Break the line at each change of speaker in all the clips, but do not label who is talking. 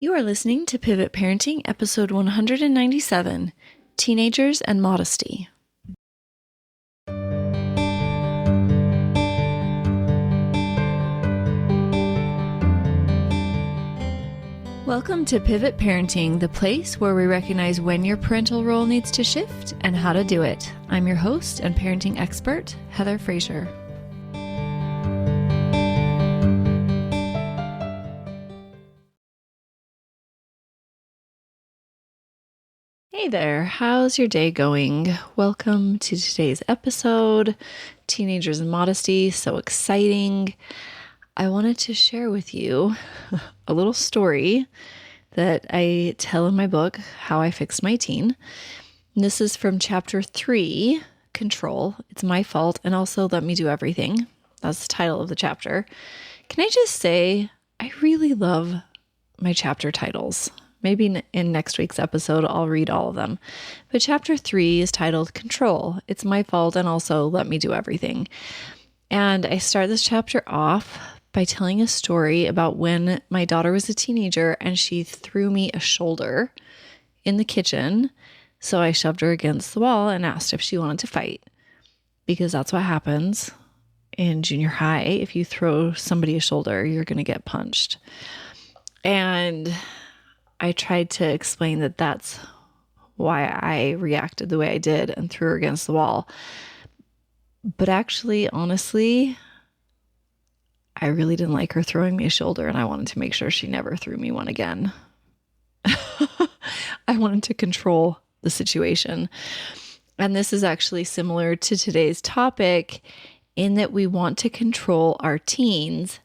You are listening to Pivot Parenting, episode 197, Teenagers and Modesty. Welcome to Pivot Parenting, the place where we recognize when your parental role needs to shift and how to do it. I'm your host and parenting expert, Heather Frazier. Hey there, how's your day going? Welcome to today's episode, Teenagers and Modesty. So exciting. I wanted to share with you a little story that I tell in my book, How I Fixed My Teen. And this is from chapter 3, Control. It's my fault, and also Let Me Do Everything. That's the title of the chapter. Can I just say, I really love my chapter titles. Maybe in next week's episode, I'll read all of them. But chapter 3 is titled Control. It's my fault, and also Let Me Do Everything. And I start this chapter off by telling a story about when my daughter was a teenager and she threw me a shoulder in the kitchen. So I shoved her against the wall and asked if she wanted to fight, because that's what happens in junior high. If you throw somebody a shoulder, you're going to get punched. And I tried to explain that that's why I reacted the way I did and threw her against the wall. But actually, honestly, I really didn't like her throwing me a shoulder, and I wanted to make sure she never threw me one again. I wanted to control the situation. And this is actually similar to today's topic in that we want to control our teens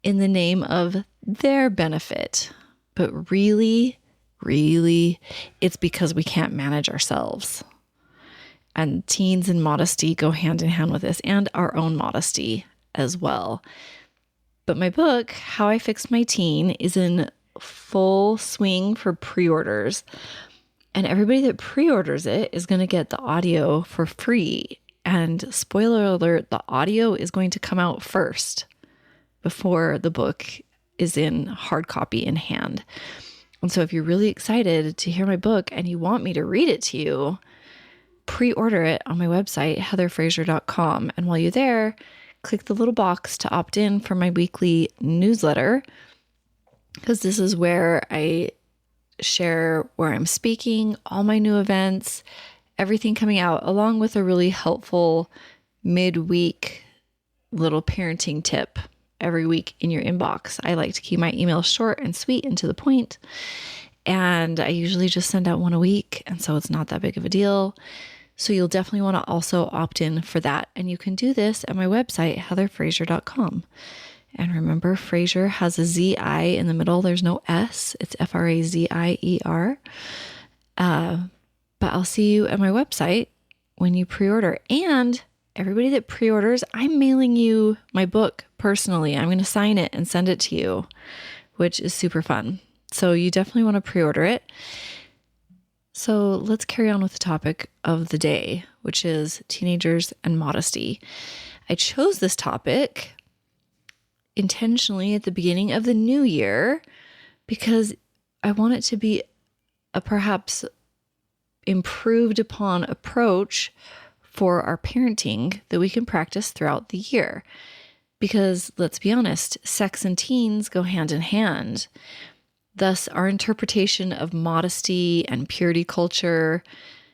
in the name of their benefit. But really, it's because we can't manage ourselves. And teens and modesty go hand in hand with this, and our own modesty as well. But my book, How I Fixed My Teen, is in full swing for pre-orders. And everybody that pre-orders it is going to get the audio for free. And spoiler alert, the audio is going to come out first before the book is in hard copy in hand. And so if you're really excited to hear my book and you want me to read it to you, pre-order it on my website, heatherfrazier.com. And while you're there, click the little box to opt in for my weekly newsletter, because this is where I share where I'm speaking, all my new events, everything coming out, along with a really helpful midweek little parenting tip every week in your inbox. I like to keep my emails short and sweet and to the point. And I usually just send out one a week. And so it's not that big of a deal. So you'll definitely want to also opt in for that. And you can do this at my website, heatherfrazier.com. And remember, Frazier has a Z-I in the middle. There's no S. It's F-R-A-Z-I-E-R. But I'll see you at my website when you pre-order. And everybody that pre-orders, I'm mailing you my book personally. I'm going to sign it and send it to you, which is super fun. So you definitely want to pre-order it. So let's carry on with the topic of the day, which is teenagers and modesty. I chose this topic intentionally at the beginning of the new year because I want it to be a perhaps improved upon approach for our parenting that we can practice throughout the year. Because let's be honest, sex and teens go hand in hand. Thus, our interpretation of modesty and purity culture,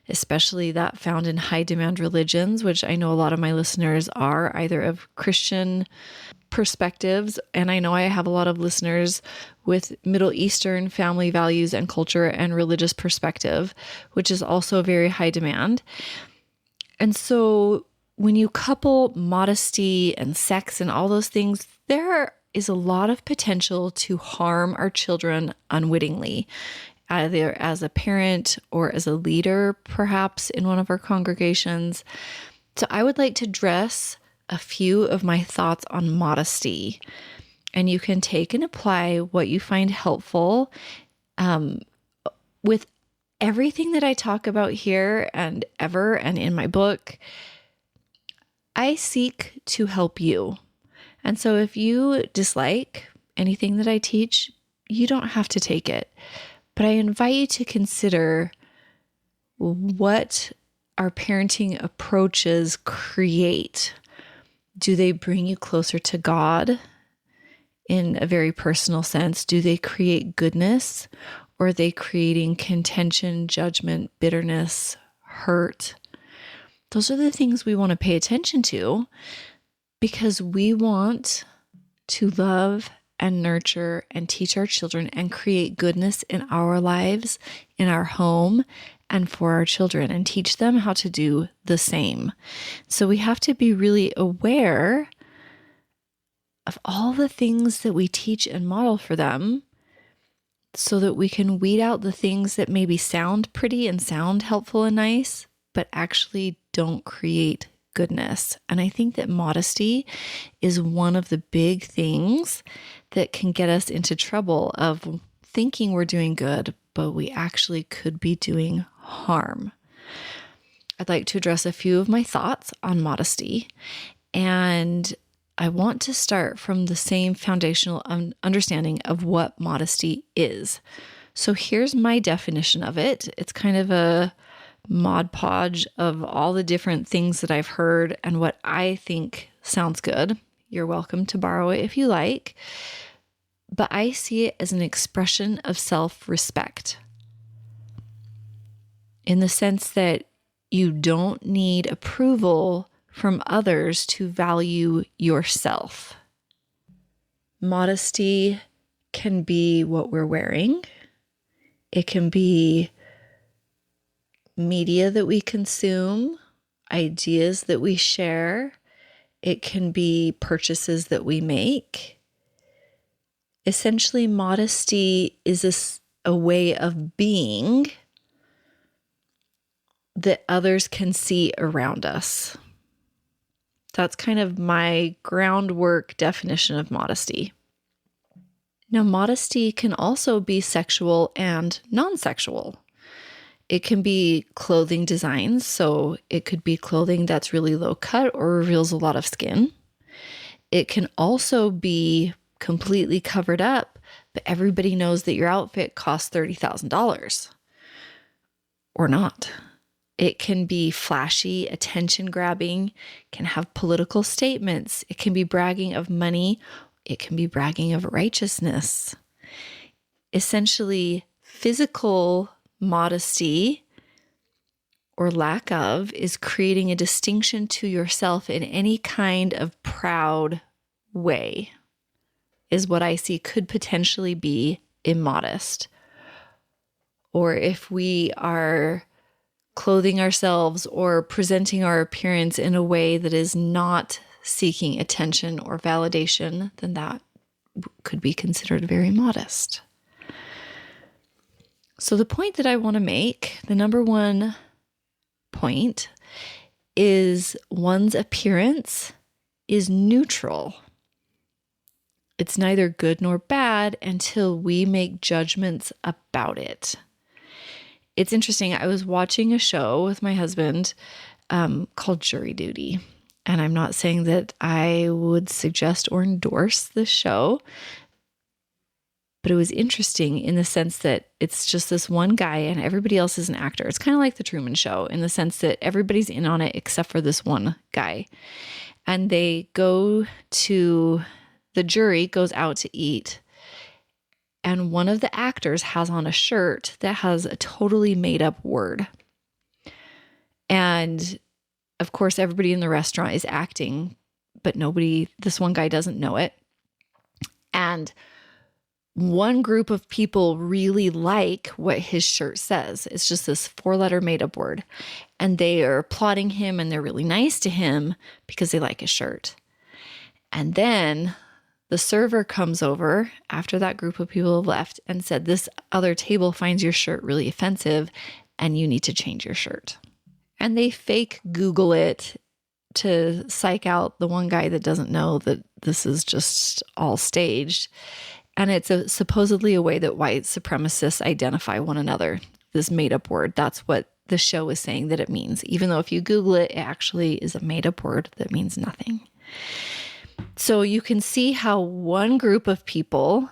especially that found in high demand religions, which I know a lot of my listeners are either of Christian perspectives, and I know I have a lot of listeners with Middle Eastern family values and culture and religious perspective, which is also very high demand. And so when you couple modesty and sex and all those things, there is a lot of potential to harm our children unwittingly, either as a parent or as a leader, perhaps in one of our congregations. So I would like to address a few of my thoughts on modesty, and you can take and apply what you find helpful with everything that I talk about here and ever and in my book. I seek to help you. And so if you dislike anything that I teach, you don't have to take it. But I invite you to consider what our parenting approaches create. Do they bring you closer to God in a very personal sense? Do they create goodness, or are they creating contention, judgment, bitterness, hurt? Those are the things we want to pay attention to, because we want to love and nurture and teach our children and create goodness in our lives, in our home, and for our children, and teach them how to do the same. So we have to be really aware of all the things that we teach and model for them, so that we can weed out the things that maybe sound pretty and sound helpful and nice, but actually don't create goodness. And I think that modesty is one of the big things that can get us into trouble of thinking we're doing good, but we actually could be doing harm. I'd like to address a few of my thoughts on modesty, and I want to start from the same foundational understanding of what modesty is. So here's my definition of it. It's kind of a Mod Podge of all the different things that I've heard and what I think sounds good. You're welcome to borrow it if you like. But I see it as an expression of self-respect, in the sense that you don't need approval from others to value yourself. Modesty can be what we're wearing. It can be media that we consume, ideas that we share. It can be purchases that we make. Essentially, modesty is a way of being that others can see around us. That's kind of my groundwork definition of modesty. Now, modesty can also be sexual and non-sexual. It can be clothing designs, so it could be clothing that's really low cut or reveals a lot of skin. It can also be completely covered up, but everybody knows that your outfit costs $30,000 or not. It can be flashy, attention-grabbing, can have political statements. It can be bragging of money. It can be bragging of righteousness. Essentially, physical modesty or lack of is creating a distinction to yourself in any kind of proud way, is what I see could potentially be immodest. Or if we are clothing ourselves or presenting our appearance in a way that is not seeking attention or validation, then that could be considered very modest. So the point that I want to make, the number one point, is one's appearance is neutral. It's neither good nor bad until we make judgments about it. It's interesting. I was watching a show with my husband called Jury Duty. And I'm not saying that I would suggest or endorse this show, but it was interesting in the sense that it's just this one guy and everybody else is an actor. It's kind of like the Truman Show in the sense that everybody's in on it except for this one guy. And the jury goes out to eat. And one of the actors has on a shirt that has a totally made up word. And of course, everybody in the restaurant is acting, but this one guy doesn't know it. And one group of people really like what his shirt says. It's just this 4-letter made up word. And they are applauding him and they're really nice to him because they like his shirt. And then the server comes over after that group of people have left and said, this other table finds your shirt really offensive and you need to change your shirt. And they fake Google it to psych out the one guy that doesn't know that this is just all staged. And it's supposedly a way that white supremacists identify one another, this made-up word. That's what the show is saying that it means. Even though if you Google it, it actually is a made-up word that means nothing. So you can see how one group of people,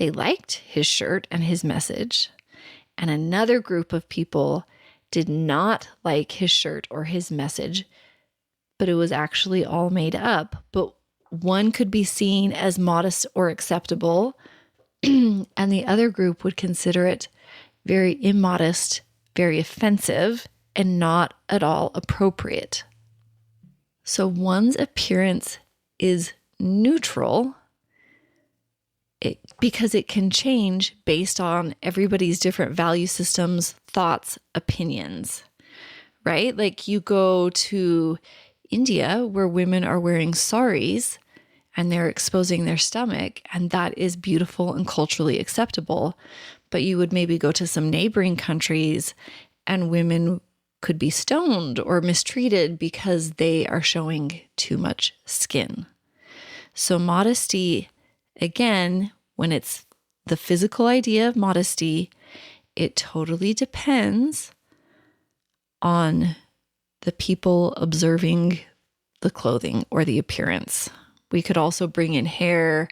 They liked his shirt and his message. And another group of people did not like his shirt or his message, but it was actually all made up. But one could be seen as modest or acceptable, and the other group would consider it very immodest, very offensive, and not at all appropriate. So one's appearance is neutral because it can change based on everybody's different value systems, thoughts, opinions, right? Like you go to India where women are wearing saris and they're exposing their stomach, and that is beautiful and culturally acceptable. But you would maybe go to some neighboring countries and women could be stoned or mistreated because they are showing too much skin. So modesty, again, when it's the physical idea of modesty, it totally depends on the people observing the clothing or the appearance. We could also bring in hair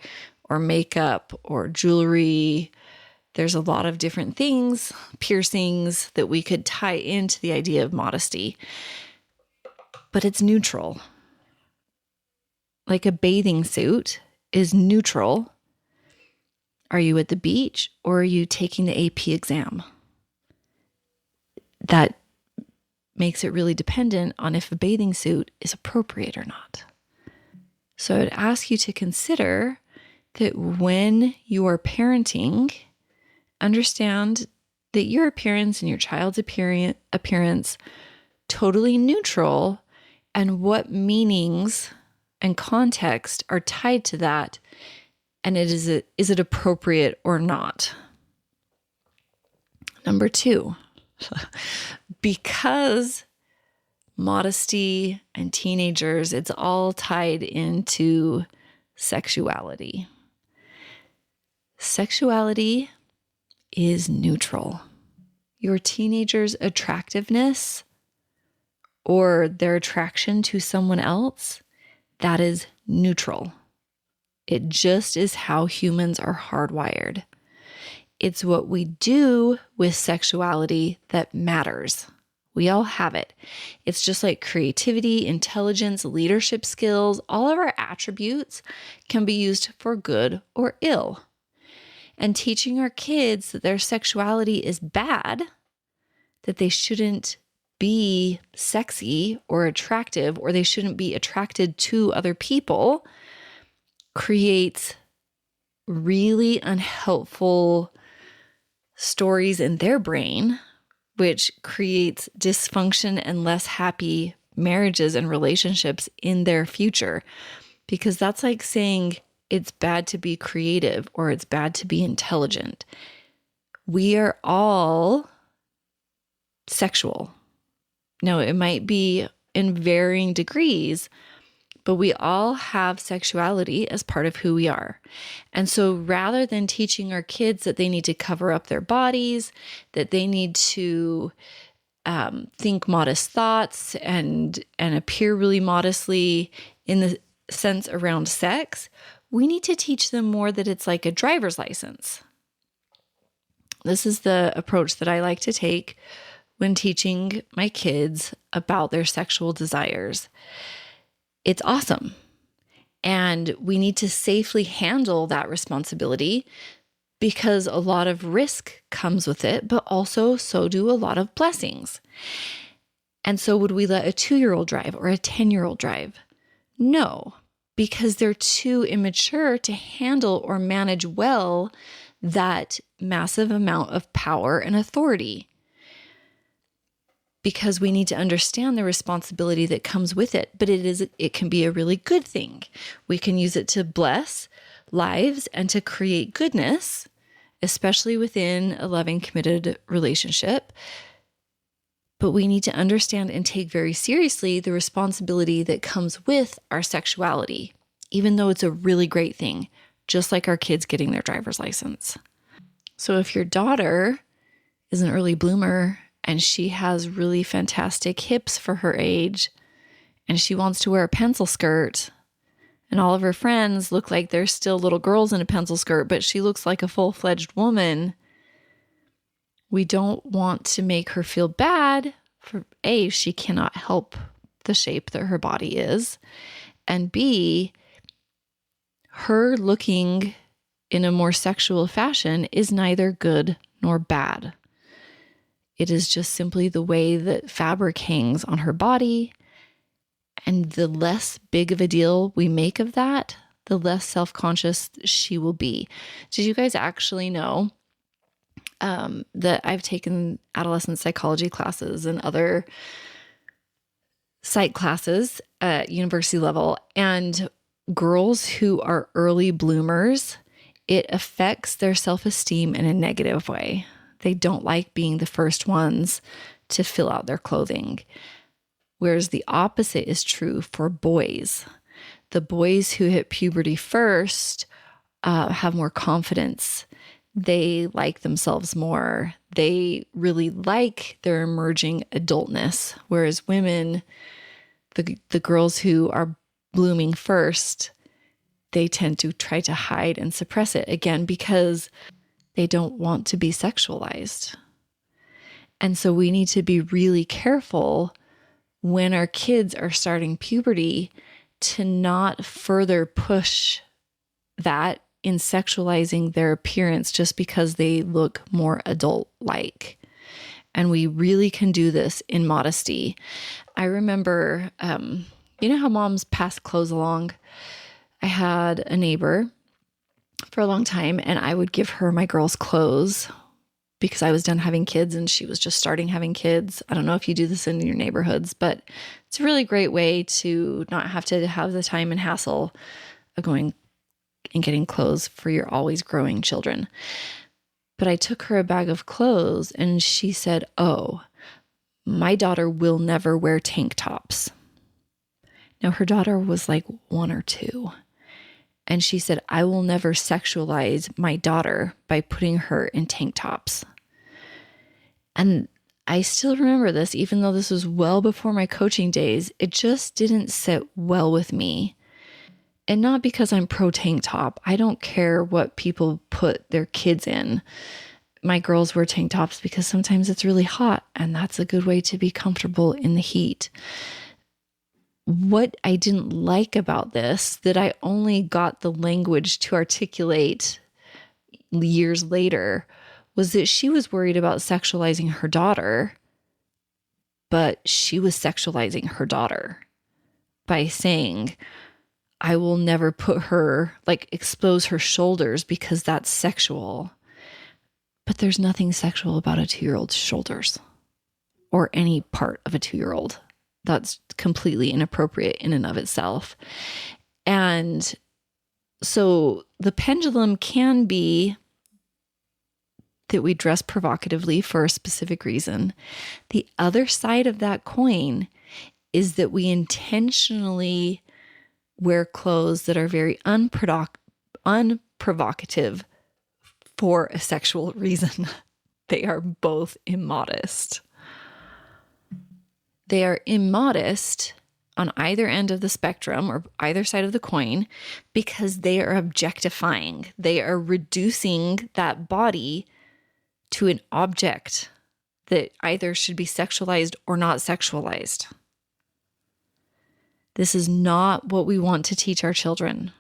or makeup or jewelry. There's a lot of different things, piercings, that we could tie into the idea of modesty. But it's neutral. Like a bathing suit is neutral. Are you at the beach or are you taking the AP exam? That makes it really dependent on if a bathing suit is appropriate or not. So I would ask you to consider that when you are parenting, understand that your appearance and your child's appearance totally neutral, and what meanings and context are tied to that, and is it appropriate or not? Number 2, because modesty and teenagers, it's all tied into sexuality. Sexuality is neutral. Your teenager's attractiveness or their attraction to someone else, that is neutral. It just is how humans are hardwired. It's what we do with sexuality that matters. We all have it. It's just like creativity, intelligence, leadership skills. All of our attributes can be used for good or ill. And teaching our kids that their sexuality is bad, that they shouldn't be sexy or attractive, or they shouldn't be attracted to other people, creates really unhelpful stories in their brain, which creates dysfunction and less happy marriages and relationships in their future. Because that's like saying it's bad to be creative or it's bad to be intelligent. We are all sexual. Now, it might be in varying degrees, but we all have sexuality as part of who we are. And so rather than teaching our kids that they need to cover up their bodies, that they need to think modest thoughts and appear really modestly in the sense around sex, we need to teach them more that it's like a driver's license. This is the approach that I like to take when teaching my kids about their sexual desires. It's awesome. And we need to safely handle that responsibility because a lot of risk comes with it, but also so do a lot of blessings. And so would we let a 2-year-old drive or a 10-year-old drive? No, because they're too immature to handle or manage well that massive amount of power and authority. Because we need to understand the responsibility that comes with it. But it can be a really good thing. We can use it to bless lives and to create goodness, especially within a loving, committed relationship. But we need to understand and take very seriously the responsibility that comes with our sexuality, even though it's a really great thing, just like our kids getting their driver's license. So if your daughter is an early bloomer and she has really fantastic hips for her age, and she wants to wear a pencil skirt, And all of her friends look like they're still little girls in a pencil skirt, but she looks like a full-fledged woman. We don't want to make her feel bad for A, she cannot help the shape that her body is, and B, her looking in a more sexual fashion is neither good nor bad. It is just simply the way that fabric hangs on her body, and the less big of a deal we make of that, the less self-conscious she will be. Did you guys actually know that I've taken adolescent psychology classes and other psych classes at university level, and girls who are early bloomers, it affects their self-esteem in a negative way. They don't like being the first ones to fill out their clothing. Whereas the opposite is true for boys. The boys who hit puberty first have more confidence. They like themselves more. They really like their emerging adultness. Whereas women, the girls who are blooming first, they tend to try to hide and suppress it, again, because they don't want to be sexualized. And so we need to be really careful when our kids are starting puberty to not further push that in sexualizing their appearance just because they look more adult-like. And we really can do this in Modesty. I remember, you know how moms pass clothes along? I had a neighbor for a long time, and I would give her my girls' clothes because I was done having kids and she was just starting having kids. I don't know if you do this in your neighborhoods, but it's a really great way to not have to have the time and hassle of going and getting clothes for your always growing children. But I took her a bag of clothes and she said, "Oh, my daughter will never wear tank tops." Now her daughter was like 1 or 2. And she said, "I will never sexualize my daughter by putting her in tank tops." And I still remember this, even though this was well before my coaching days. It just didn't sit well with me. And not because I'm pro tank top. I don't care what people put their kids in. My girls wear tank tops because sometimes it's really hot, and that's a good way to be comfortable in the heat. What I didn't like about this, that I only got the language to articulate years later, was that she was worried about sexualizing her daughter, but she was sexualizing her daughter by saying, "I will never put her, like, expose her shoulders because that's sexual." But there's nothing sexual about a 2-year-old's shoulders or any part of a 2-year-old. That's completely inappropriate in and of itself. And so the pendulum can be that we dress provocatively for a specific reason. The other side of that coin is that we intentionally wear clothes that are very unprovocative for a sexual reason. They are both immodest. They are immodest on either end of the spectrum or either side of the coin because they are objectifying. They are reducing that body to an object that either should be sexualized or not sexualized. This is not what we want to teach our children.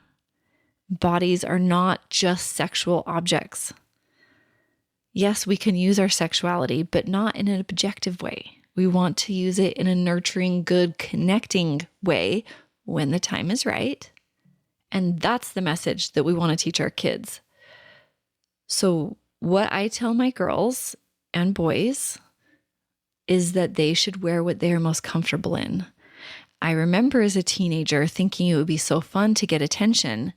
Bodies are not just sexual objects. Yes, we can use our sexuality, but not in an objective way. We want to use it in a nurturing, good, connecting way when the time is right. And that's the message that we want to teach our kids. So what I tell my girls and boys is that they should wear what they are most comfortable in. I remember as a teenager thinking it would be so fun to get attention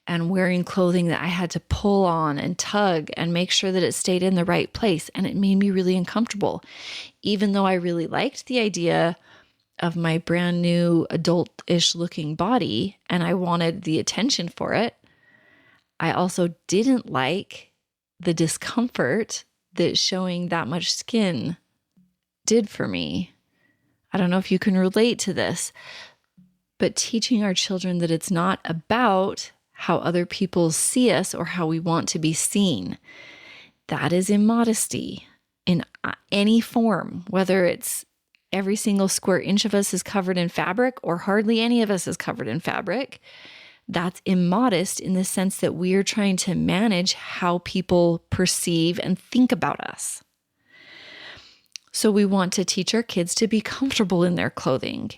and wearing clothing that I had to pull on and tug and make sure that it stayed in the right place. And it made me really uncomfortable. Even though I really liked the idea of my brand new adult-ish looking body and I wanted the attention for it, I also didn't like the discomfort that showing that much skin did for me. I don't know if you can relate to this, but teaching our children that it's not about how other people see us or how we want to be seen. That is immodesty in any form, whether it's every single square inch of us is covered in fabric or hardly any of us is covered in fabric. That's immodest in the sense that we are trying to manage how people perceive and think about us. So we want to teach our kids to be comfortable in their clothing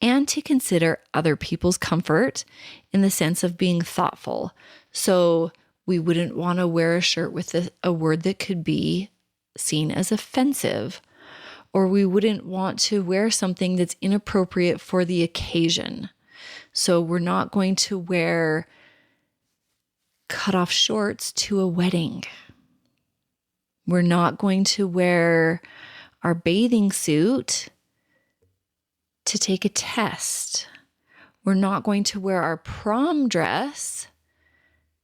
and to consider other people's comfort in the sense of being thoughtful. So we wouldn't want to wear a shirt with a word that could be seen as offensive, or we wouldn't want to wear something that's inappropriate for the occasion. So we're not going to wear cut-off shorts to a wedding. We're not going to wear our bathing suit to take a test. We're not going to wear our prom dress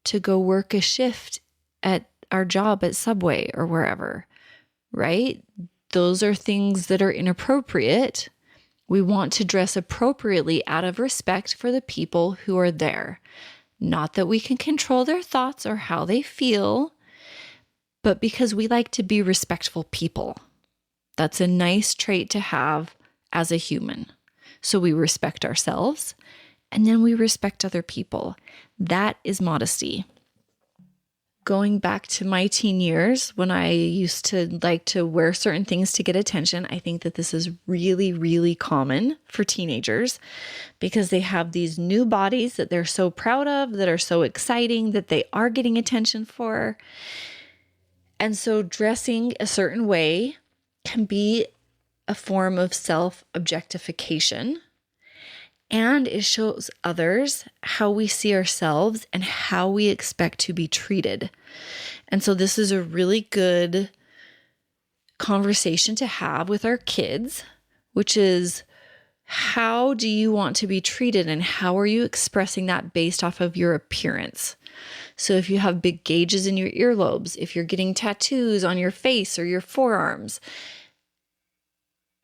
to go work a shift at our job at Subway or wherever, right? Those are things that are inappropriate. We want to dress appropriately out of respect for the people who are there. Not that we can control their thoughts or how they feel, but because we like to be respectful people. That's a nice trait to have as a human. So we respect ourselves and then we respect other people. That is modesty. Going back to my teen years when I used to like to wear certain things to get attention, I think that this is really, really common for teenagers because they have these new bodies that they're so proud of, that are so exciting, that they are getting attention for. And so dressing a certain way can be a form of self-objectification, and it shows others how we see ourselves and how we expect to be treated. And so this is a really good conversation to have with our kids, which is, how do you want to be treated and how are you expressing that based off of your appearance? So if you have big gauges in your earlobes, if you're getting tattoos on your face or your forearms,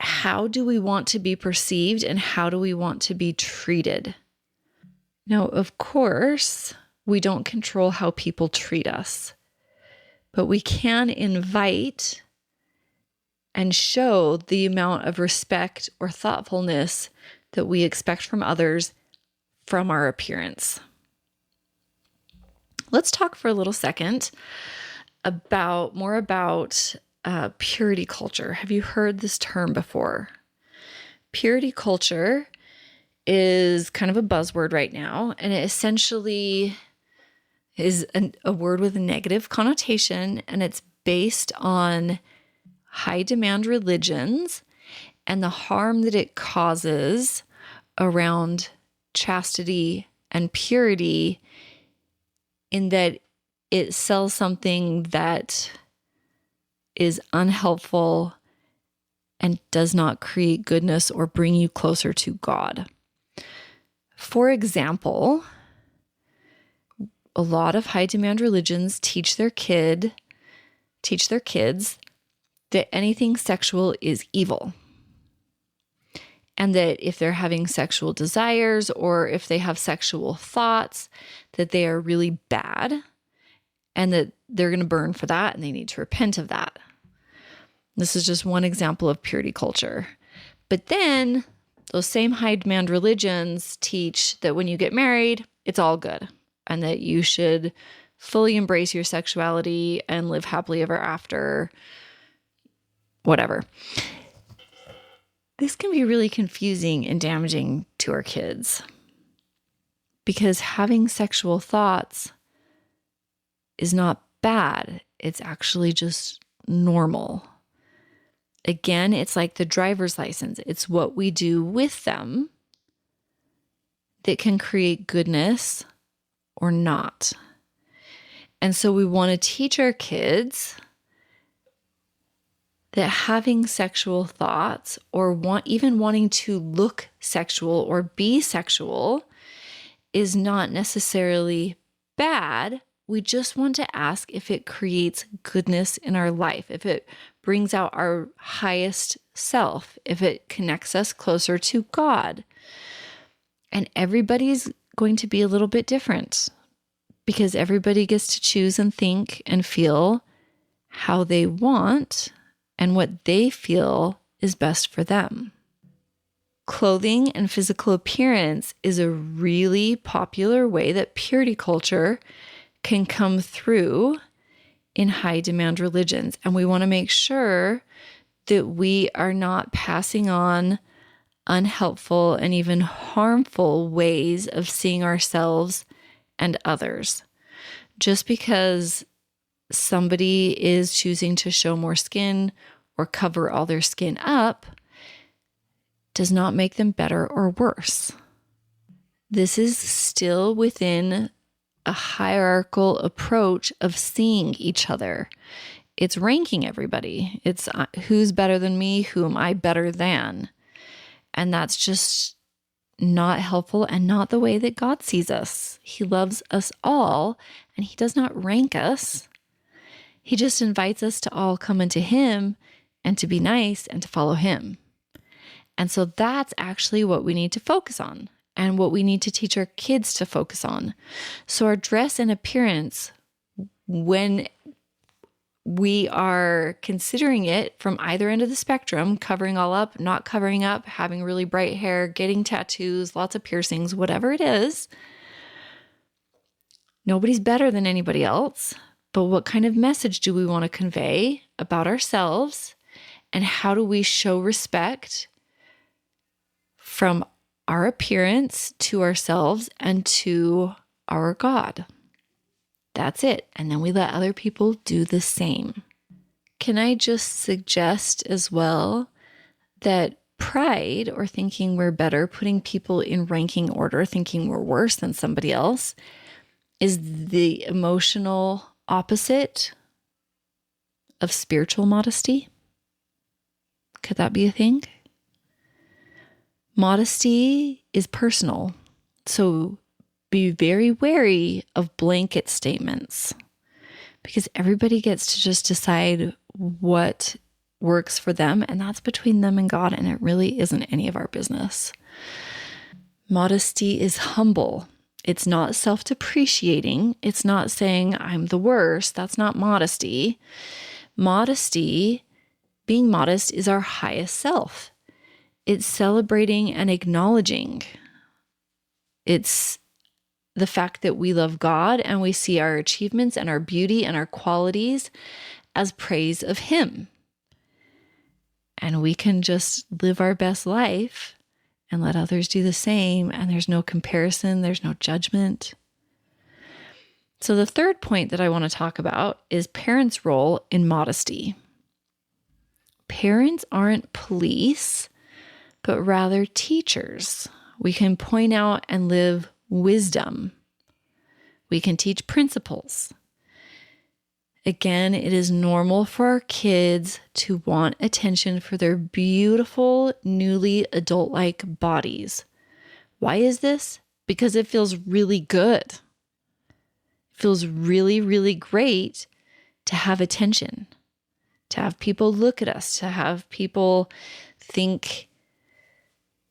how do we want to be perceived and how do we want to be treated? Now, of course, we don't control how people treat us, but we can invite and show the amount of respect or thoughtfulness that we expect from others from our appearance. Let's talk for a little second about purity culture. Have you heard this term before? Purity culture is kind of a buzzword right now, and it essentially is a word with a negative connotation, and it's based on high demand religions and the harm that it causes around chastity and purity, in that it sells something that is unhelpful and does not create goodness or bring you closer to God. For example, a lot of high demand religions teach their kids that anything sexual is evil. And that if they're having sexual desires or if they have sexual thoughts, that they are really bad and that they're going to burn for that and they need to repent of that. This is just one example of purity culture. But then those same high demand religions teach that when you get married, it's all good and that you should fully embrace your sexuality and live happily ever after, whatever. This can be really confusing and damaging to our kids because having sexual thoughts is not bad. It's actually just normal. Again, it's like the driver's license. It's what we do with them that can create goodness or not. And so we want to teach our kids that having sexual thoughts or even wanting to look sexual or be sexual is not necessarily bad. We just want to ask if it creates goodness in our life, if it brings out our highest self, if it connects us closer to God. And everybody's going to be a little bit different because everybody gets to choose and think and feel how they want and what they feel is best for them. Clothing and physical appearance is a really popular way that purity culture can come through in high demand religions. And we want to make sure that we are not passing on unhelpful and even harmful ways of seeing ourselves and others. Just because somebody is choosing to show more skin or cover all their skin up does not make them better or worse. This is still within a hierarchical approach of seeing each other. It's ranking everybody. It's who's better than me, who am I better than? And that's just not helpful and not the way that God sees us. He loves us all, and he does not rank us. He just invites us to all come into him and to be nice and to follow him. And so that's actually what we need to focus on and what we need to teach our kids to focus on. So our dress and appearance, when we are considering it from either end of the spectrum, covering all up, not covering up, having really bright hair, getting tattoos, lots of piercings, whatever it is, nobody's better than anybody else. But what kind of message do we want to convey about ourselves? And how do we show respect from our appearance to ourselves and to our God? That's it. And then we let other people do the same. Can I just suggest as well that pride, or thinking we're better, putting people in ranking order, thinking we're worse than somebody else, is the emotional opposite of spiritual modesty? Could that be a thing? Modesty is personal. So be very wary of blanket statements, because everybody gets to just decide what works for them, and that's between them and God, and it really isn't any of our business. Modesty is humble. It's not self-depreciating. It's not saying I'm the worst. That's not modesty. Modesty, being modest, is our highest self. It's celebrating and acknowledging. It's the fact that we love God and we see our achievements and our beauty and our qualities as praise of him. And we can just live our best life and let others do the same. And there's no comparison. There's no judgment. So the third point that I want to talk about is parents' role in modesty. Parents aren't police, but rather teachers. We can point out and live wisdom. We can teach principles. Again, it is normal for our kids to want attention for their beautiful, newly adult-like bodies. Why is this? Because it feels really good. It feels really, really great to have attention, to have people look at us, to have people think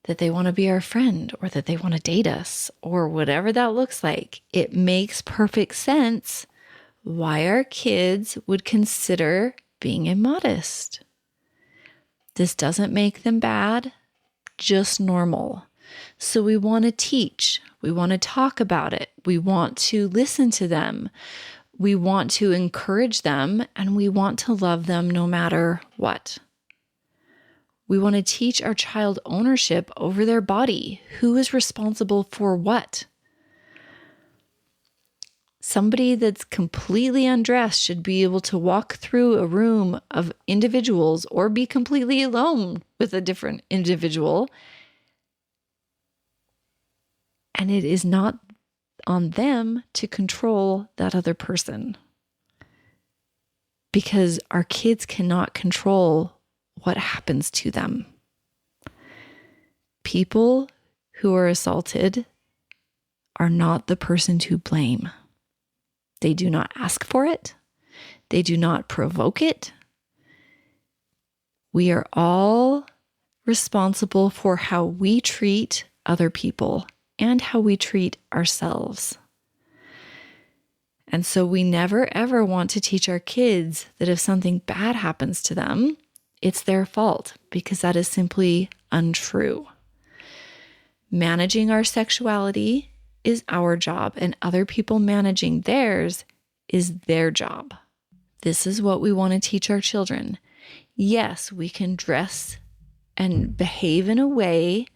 that they want to be our friend or that they want to date us or whatever that looks like. It makes perfect sense why our kids would consider being immodest. This doesn't make them bad, just normal. So we want to teach. We want to talk about it. We want to listen to them. We want to encourage them, and we want to love them no matter what. We want to teach our child ownership over their body. Who is responsible for what? Somebody that's completely undressed should be able to walk through a room of individuals or be completely alone with a different individual. And it is not on them to control that other person, because our kids cannot control what happens to them. People who are assaulted are not the person to blame. They do not ask for it. They do not provoke it. We are all responsible for how we treat other people and how we treat ourselves. And so we never, ever want to teach our kids that if something bad happens to them, it's their fault, because that is simply untrue. Managing our sexuality is our job, and other people managing theirs is their job. This is what we want to teach our children. Yes, we can dress and behave in a way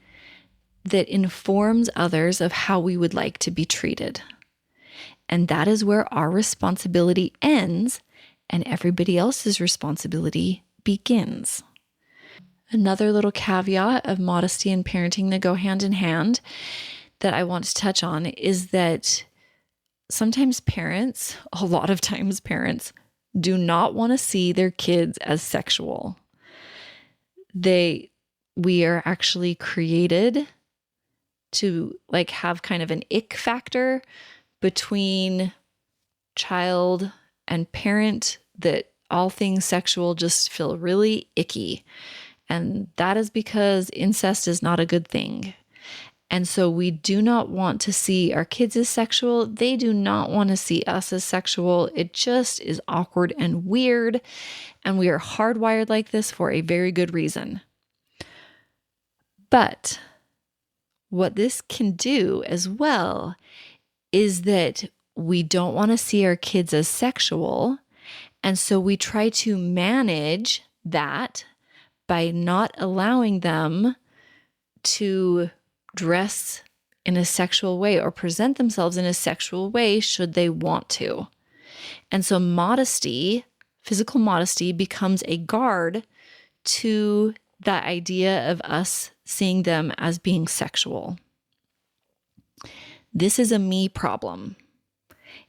that informs others of how we would like to be treated. And that is where our responsibility ends and everybody else's responsibility begins. Another little caveat of modesty and parenting that go hand in hand that I want to touch on is that sometimes parents, a lot of times parents, do not want to see their kids as sexual. We are actually created to have kind of an ick factor between child and parent, that all things sexual just feel really icky. And that is because incest is not a good thing. And so we do not want to see our kids as sexual. They do not want to see us as sexual. It just is awkward and weird. And we are hardwired like this for a very good reason. But what this can do as well is that we don't want to see our kids as sexual. And so we try to manage that by not allowing them to dress in a sexual way or present themselves in a sexual way should they want to. And so modesty, physical modesty, becomes a guard to that idea of us seeing them as being sexual. This is a me problem.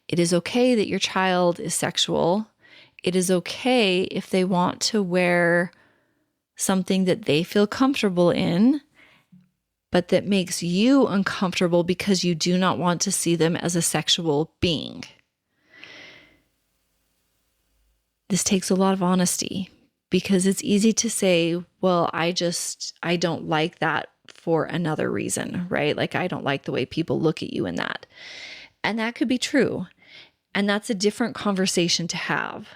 It is okay that your child is sexual. It is okay if they want to wear something that they feel comfortable in, but that makes you uncomfortable because you do not want to see them as a sexual being. This takes a lot of honesty, because it's easy to say, well, I don't like that for another reason, right? Like, I don't like the way people look at you in that. And that could be true. And that's a different conversation to have.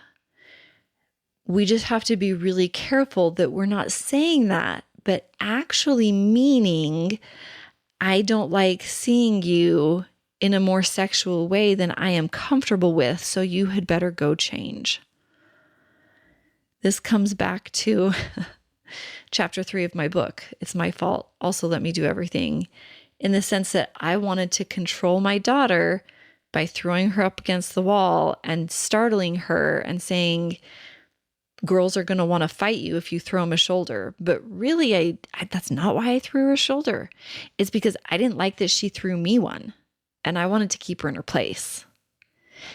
We just have to be really careful that we're not saying that, but actually meaning, I don't like seeing you in a more sexual way than I am comfortable with, so you had better go change. This comes back to chapter 3 of my book, It's My Fault, Also Let Me Do Everything, in the sense that I wanted to control my daughter by throwing her up against the wall and startling her and saying, girls are going to want to fight you if you throw them a shoulder. But really, that's not why I threw her a shoulder. It's because I didn't like that she threw me one, and I wanted to keep her in her place.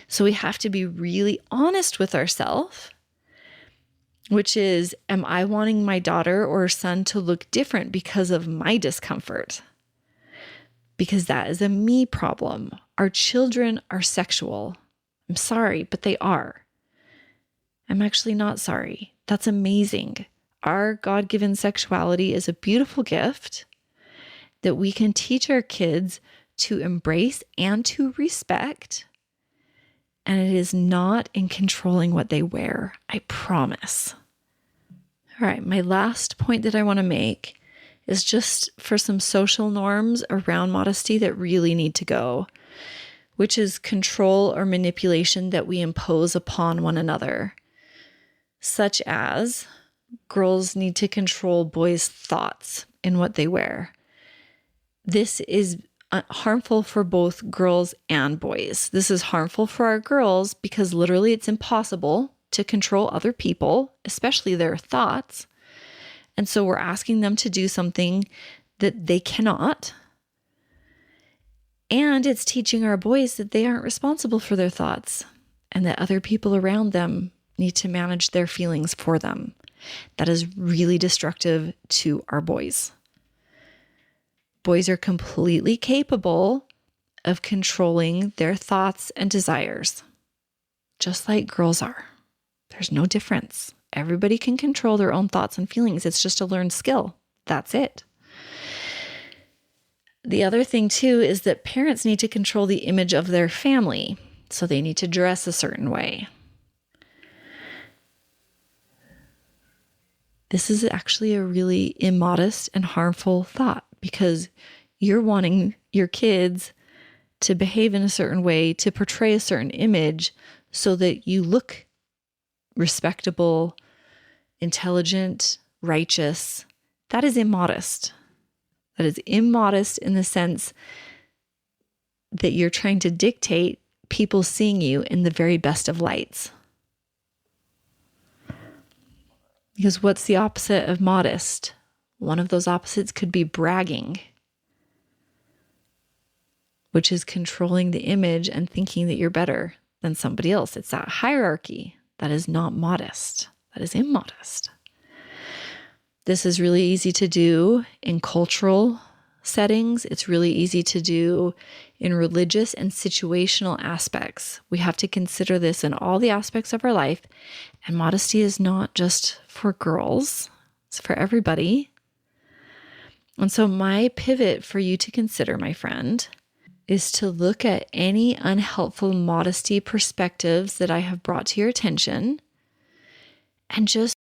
So we have to be really honest with ourselves, which is, am I wanting my daughter or son to look different because of my discomfort? Because that is a me problem. Our children are sexual. I'm sorry, but they are. I'm actually not sorry. That's amazing. Our God-given sexuality is a beautiful gift that we can teach our kids to embrace and to respect. And it is not in controlling what they wear. I promise. All right, my last point that I want to make is just for some social norms around modesty that really need to go, which is control or manipulation that we impose upon one another, such as girls need to control boys' thoughts in what they wear. This is harmful for both girls and boys. This is harmful for our girls because literally it's impossible to control other people, especially their thoughts. And so we're asking them to do something that they cannot. And it's teaching our boys that they aren't responsible for their thoughts and that other people around them need to manage their feelings for them. That is really destructive to our boys. Boys are completely capable of controlling their thoughts and desires, just like girls are. There's no difference. Everybody can control their own thoughts and feelings. It's just a learned skill. That's it. The other thing too is that parents need to control the image of their family. So they need to dress a certain way. This is actually a really immodest and harmful thought because you're wanting your kids to behave in a certain way, to portray a certain image so that you look respectable, intelligent, righteous. That is immodest. That is immodest in the sense that you're trying to dictate people seeing you in the very best of lights. Because what's the opposite of modest? One of those opposites could be bragging, which is controlling the image and thinking that you're better than somebody else. It's that hierarchy that is not modest. That is immodest. This is really easy to do in cultural settings. It's really easy to do in religious and situational aspects. We have to consider this in all the aspects of our life. And modesty is not just for girls, it's for everybody. And so my pivot for you to consider, my friend, is to look at any unhelpful modesty perspectives that I have brought to your attention and just